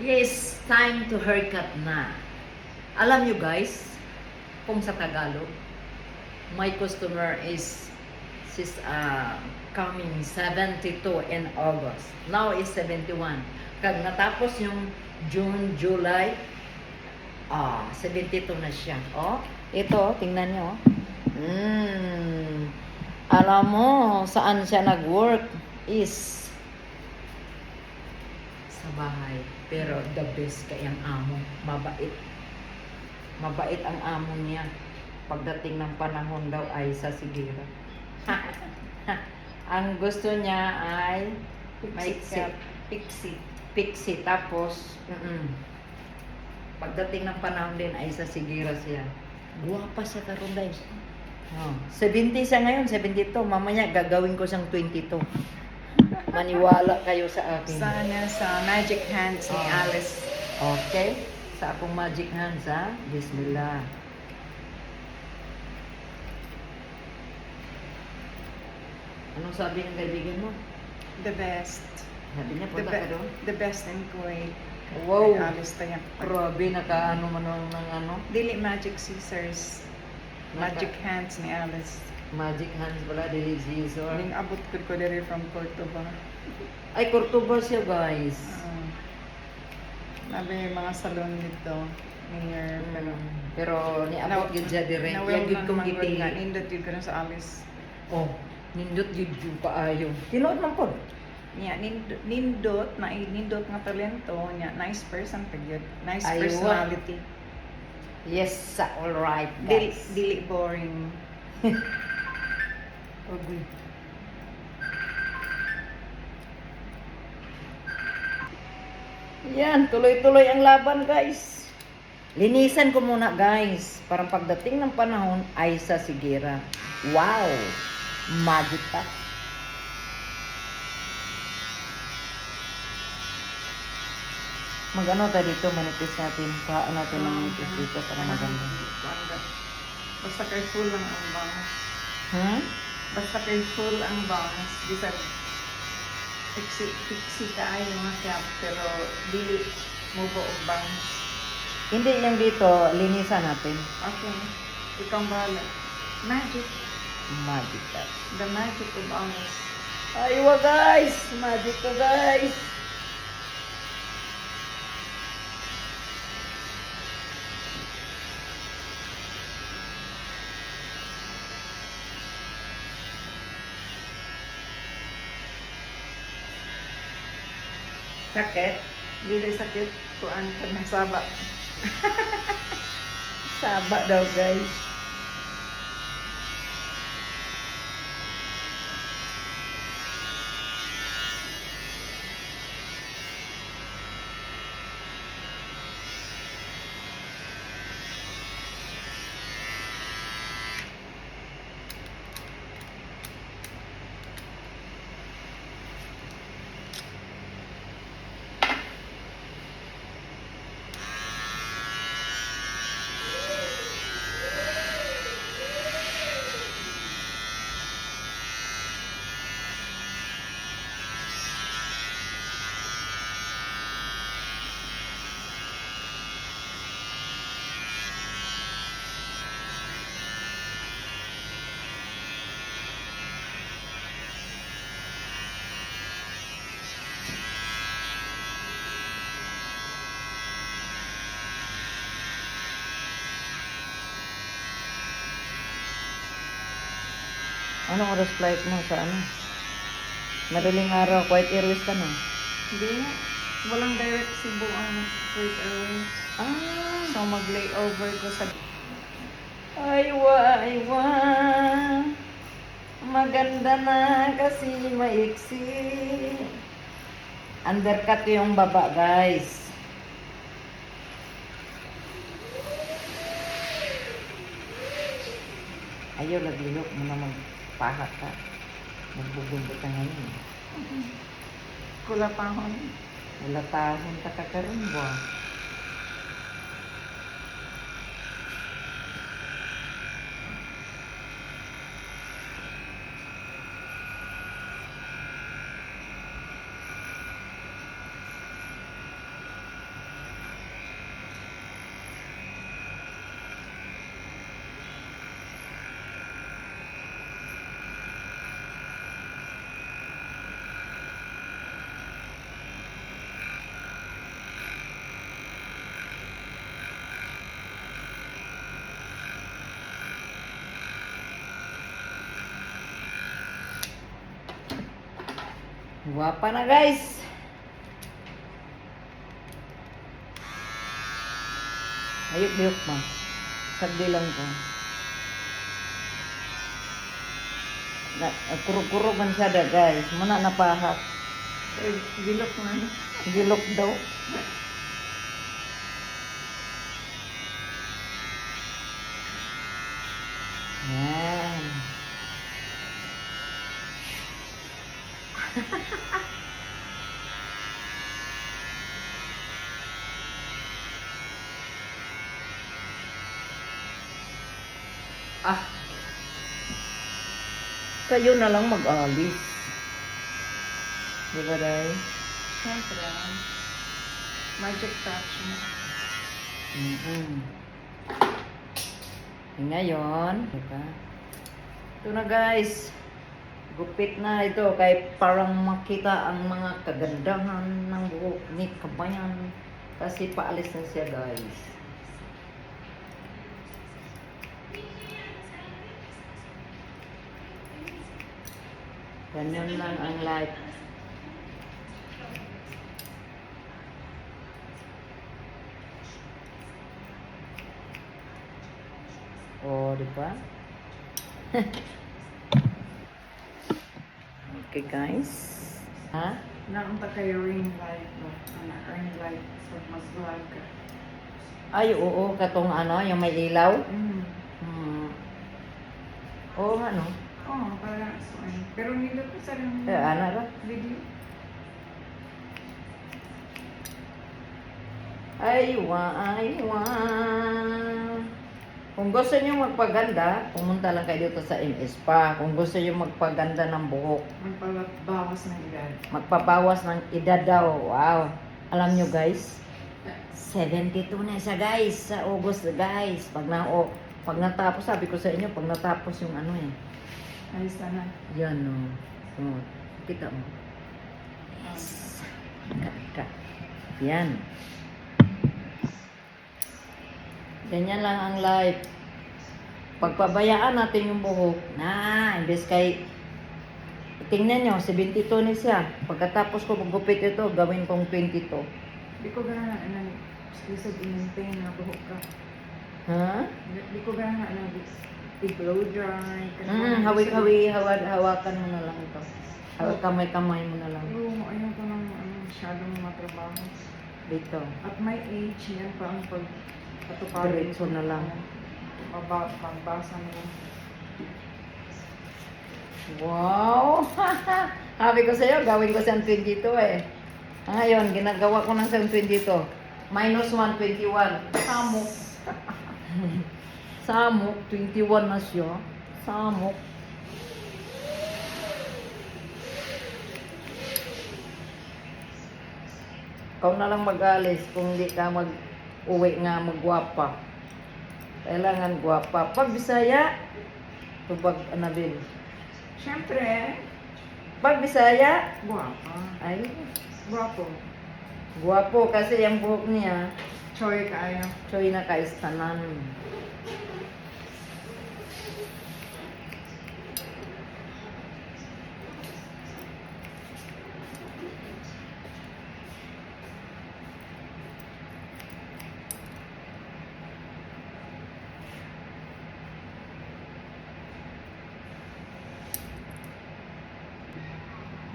Yes, time to haircut na. Alam nyo guys, kung sa Tagalog, my customer is coming 72 in August. Now is 71. Kag natapos yung June, July, 72 na siya. Oh, ito, tingnan nyo. Alam mo, saan siya nag-work is sa bahay. Pero the best kayang amo. Mabait. Mabait ang amo niya. Pagdating ng panahon daw ay sasigiro. Ang gusto niya ay pixie. Tapos, pagdating ng panahon din ay sasigiro siya. Guwapa siya karon guys. 70 siya ngayon, 72. Mamaya gagawin ko siyang 22. Maniwala kayo sa akin. Sana sa magic hands ni Alice. Okay? Sa akong magic hands, ha? Bismillah. Anong sabi ng kaibigan mo? The best. Sabi niya, punta ka doon? The best in Kuwait. Wow! Kay Alice tayo. Grabe, nakaano man ng ano? Dili magic scissors. Magic hands ni Alice. Magic hands pala, dili scissor. Ning abot ko diri from Cordoba. Ay, Cordoba siya, guys. Nabi mga salon dito near Pero niabot gid siya dire. Nawel Yagid kong gipili. Nindot yun ko na sa Alice. Oh, nindot gid yung paayo. Tinuod man po. Nya nindot na nindot nga talento nya nice person pa gyud. Nice Aywa. personality. Yes, all right, Dili, guys. dili boring. Agoy. Yan, tuloy-tuloy ang laban, guys. Linisan ko muna, guys. Para pagdating ng panahon ay sa sigira. Wow! Magic pa. Mag-ano tayo dito, manipis natin. Paano natin ng manipis dito para maganda. Basta kay full lang ang bangs. Basta kay full ang bangs. Bisag fixi kaayo nga cap pero dili mo buog bangs. Hindi yung dito, linisan natin. Okay. Ikaw bahala. Magic. Magic pa. The magic of bangs. Aywa, guys! Magic to, guys! Sakit? Dili sakit kuan pag nasaba. Saba daw, guys. Anong oras flight mo sa ano? Madaling araw, Kuwait Airways ka na. Hindi nga. Walang direct Cebu ang Kuwait Airways. So mag-layover ko sa Aywa. Maganda na kasi maiksi. Undercut yung baba, guys. Ayaw, laglilok mo na magpahat ka. Magbubundot ka ngayon. Kulapahon. Wala tahon ka kakaroon ba? Guwapa na guys. Ayok-ayok ma. Sagdi lang ko. Kurog-kurog man siya da guys. Muna napahak. Eh, gilok na. Gilok daw. Yan. Ah. Kayo na lang mag-alis. Di ba, Day? Siyempre, magic touch mo. Ngayon, diba? Ito na guys. Gupit na ito kay parang makita ang mga kagandahan ng buhok ni Kabayan. Kasi paalis na siya guys. Ganyan lang ang life. Oh, di ba? Okay, guys. Ha? Naunta kayo ring light mo. Ring light pag mag-vlog ka. Ay, oo, katong ano, yung may ilaw. Mm. Oo nga, no? Oo, para so, pero nila po sa rin Ano ba? video. Aywa. Kung gusto niyo magpaganda, pumunta lang kayo dito sa MS Spa. Kung gusto niyo magpaganda ng buhok, Magpabawas ng edad. magpabawas ng edad daw. Wow. Alam niyo guys, 72 na siya guys sa August guys. Pag natapos, sabi ko sa inyo, pag natapos yung ano eh. Ay, sana. Yan o. Oh. Kita mo. Ka. Yan. Ganyan lang ang life. Pagpabayaan natin yung buhok, imbes kay, tingnan nyo, 72 na siya. Pagkatapos ko magupit ito, gawin kong 22. Di ko gana lisod i-maintain na buhok ka. Ha? Di ko gana i-blow dry. Hawakan mo na lang ito. Kamay-kamay mo na lang. Oo, ayaw ko nang masyadong matrabaho. Dito. At my age, yan pa ang pagpatuparin. Diretso na lang. Pagbasa na lang. Wow! Sabi ko sa'yo, gawin ko siyang 22 eh. Ngayon, ginagawa ko ng siyang 22. Minus 1, 21. Samok. Samok, 21 na siya. Samok. Ikaw na lang mag-alis kung hindi ka mag-uwi nga magwapa. Kailangan gwapa. Pag Bisaya, tubag Anabil. Siyempre, Pag Bisaya, guwapa. ay, Guwapo. gwapo kasi yung buhok niya, Choy kaayo. choy na kaistanan.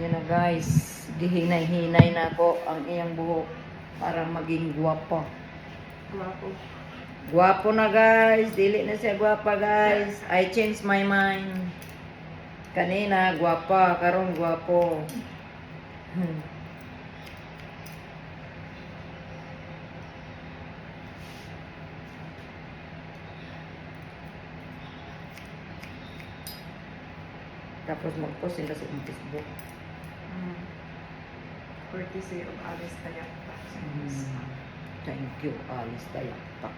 Yan na guys, gihinay-hinay na ako ang iyang buhok para maging gwapo. Guwapo. Gwapo na guys, dili na siya gwapa guys. I changed my mind. Kanina gwapa, karon gwapo. Tapos mag-post sila sa Facebook. Courtesy of Alice Tayakta. Thank you, Alice Tayakta.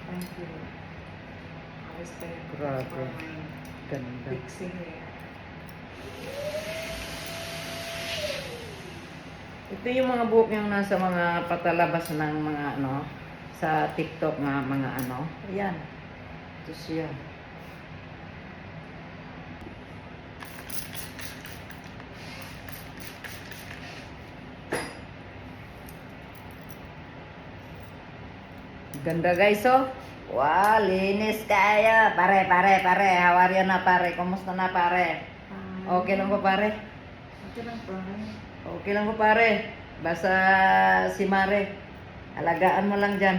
Thank you. Alice Tayakta Grabe. for my Ganda. pixie hair. Ito yung mga buhok yung nasa mga patalabas ng mga ano, sa TikTok nga mga ano. Ayan. Ito siya. Ganda guys, oh. Wow, linis kayo. Pare. How are you na pare? Kumusta na pare? Okay lang ko pare? Okay lang po. Okay lang ko pare. Basta si Mare. Alagaan mo lang dyan.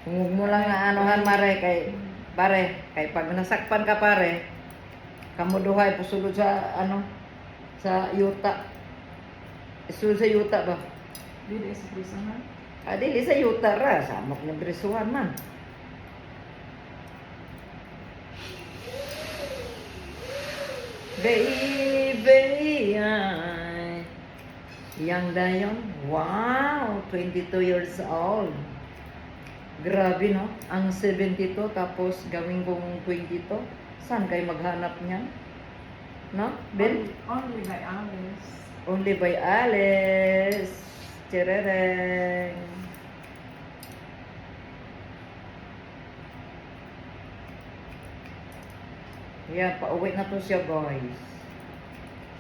Huwag mo lang na anuhan Mare kay pare. Kay pag nasakpan ka pare, kamuduhay pusulod sa ano sa yuta. Isulod sa yuta ba? Dili sa prisahan. Dili sa yuta ra, samok ni brisuhan man. Baby, ay. Yang dayon, wow, 22 years old. Grabe no, ang 72 tapos gawin kong 22. Saan kayo maghanap niyan? No, Ben? Only by Alice. Only by Alice. Cherereng. Yan, pauwi na to siya guys.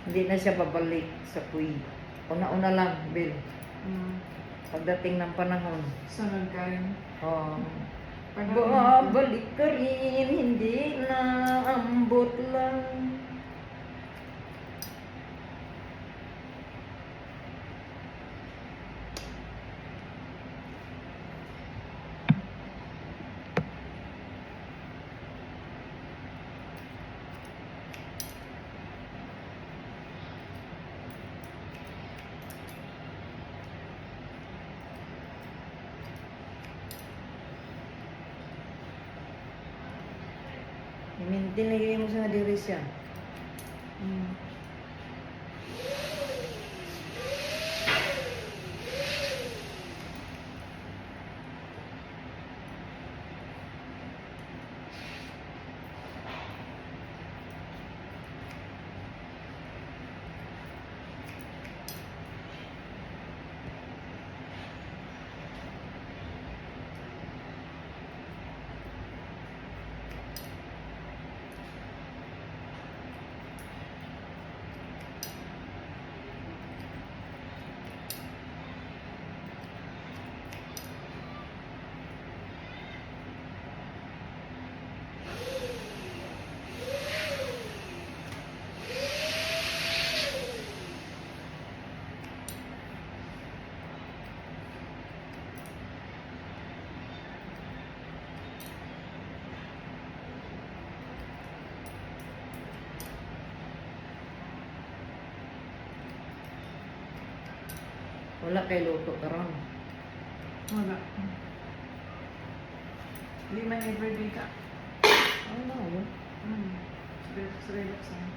Hindi na siya babalik sa Kuwait. Una-una lang, Bill. Pagdating ng panahon. Sunod kayo. Oh. Pagdating- Babalik ka rin, hindi na ambot lang. Tinigay mo sa diri siya. Wala kay luto karon. Wala. Hindi man everyday ka. Ano yun? Relax lang.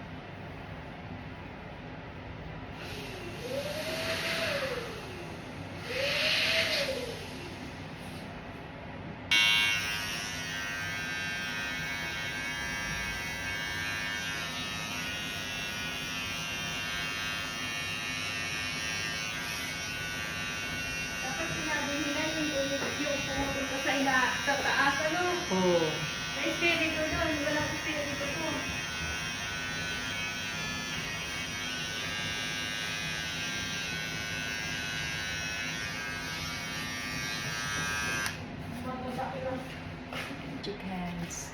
Dapat sinabi nila yung pumunta sa sa taas, ano? Oo. May espiritu doon, walang espiritu to. Chickens.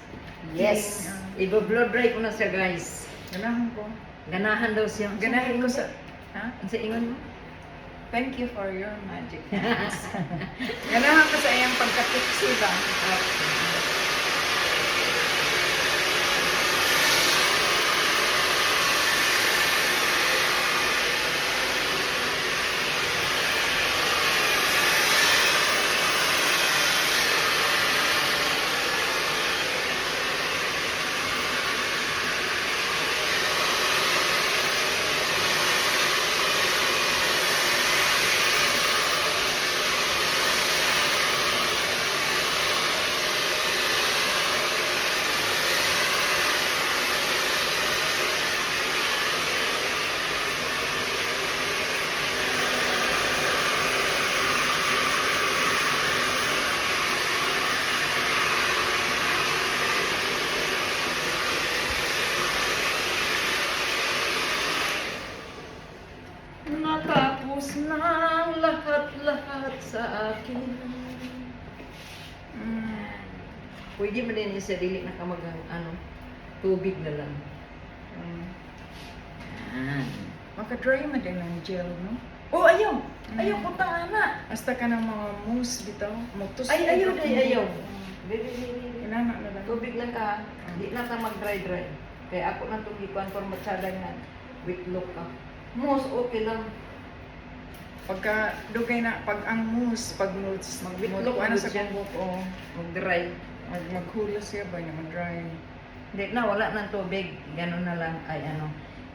Yes. Iba-blow dry ko na siya guys. Ganahan ko. Ganahan daw siya. Ganahan ko sa... Ha? Ang sa ingon mo? Thank you for your magic hands. Ganahan ko sa iyang pagkatiksi ba? laki nila. Mm. Pwede mo din sa dili na kamagang ano, tubig na lang. Mm. Yan. Maka-dry man din ang gel, no? Oh, ayaw! Mm. Ayaw ko ana. Hasta ka ng mga mousse bitaw. Mutos. Ay, ayaw, ayaw. Mm. Dili. Inana na lang. Tubig lang ka. Di na ta mag-dry. Kaya ako na itong ikuan for matsada nga. Wait, look ka. Most okay lang. Pagka dugay na pag ang mousse, pag mousse, Mag-witlog ano ano sa siya. kubok o Mag-dry. maghulas siya ba na mag-dry. Hindi na, wala ng tubig. Ganun na lang. Ay, ano.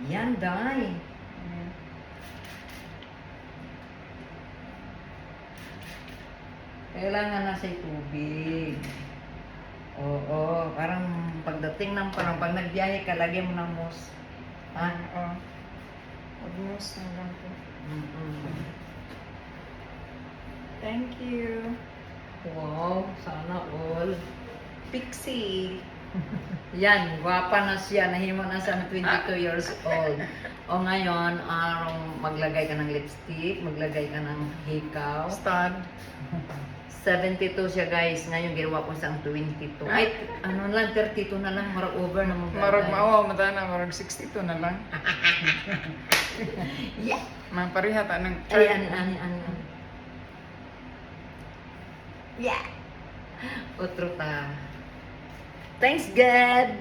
Yan, dai. Mm. Kailangan na sa tubig. Oo, parang pagdating ng parang pag nagbiyahe ka, lagyan mo ng mousse. Ha? Oo. Mag-mousse na lang po. Mm-mm. Thank you. Wow, sana all. Pixie. Yan, gwapa na siya. Nahimo na siya na 22 years old. O ngayon, maglagay ka ng lipstick, maglagay ka ng hikaw. Stud. 72 siya guys. Ngayon, ginawa ko siyang 22. Ay, ano lang, 32 na lang. Marag over na mga Marag maawa, mata na, marag 62 na lang. Yeah. Mga pareha ta ng Ay, ano. Yeah. Otro ta. Thanks, God.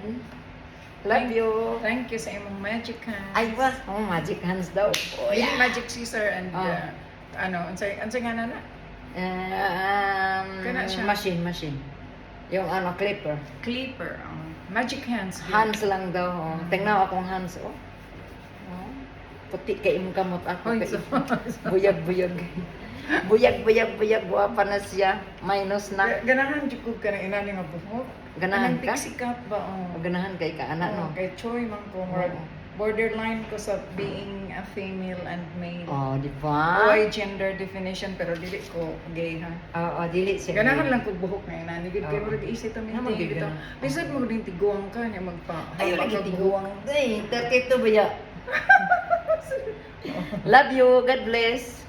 Love you. Thank you sa imong magic hands. Ay, ba? Oh, magic hands daw. Oh, Dili yeah. magic scissor and Ah. ano, unsay nga na na? Kana siya. Machine. Yung ano, clipper. Clipper. Magic hands. Hands lang daw. Oh. Tingnan akong hands. Oh. Oh. Puti kay imong kamot ako. Oy, Kay so- buyag. Buyag. Guwapa na siya. Minus na. Ganahan jud ko ka ng inani nga buhok. Ganahan Anong ka? pixie cut ba? Oh. Ganahan kay ka, anak, no? Kay Choi man ko. Oo. Borderline ko sa being a female and male. Oh, di ba? Why gender definition pero dili ko gay ha. Oo, dili siya. Ganahan lang ko buhok na inani gid kay Oo. murag isip ta Naman minti gid bitaw. ganun. Bisag mo din tiguang ka nya magpa. Ayaw lagi magpag- tiguang. Ay, 32 ba ya? Love you. God bless.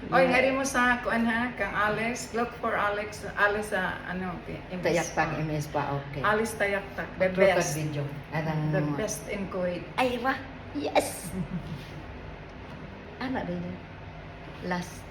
Oy, ngari mo sa kuan ha, kang Alice. Look for Alex. Alice sa ano, Tayak-tak MS pa, okay. Alice Tayaktak. The Upload ka best. video. Anang, The best in Kuwait. Ay, ba? Yes! Anak din yun. Last.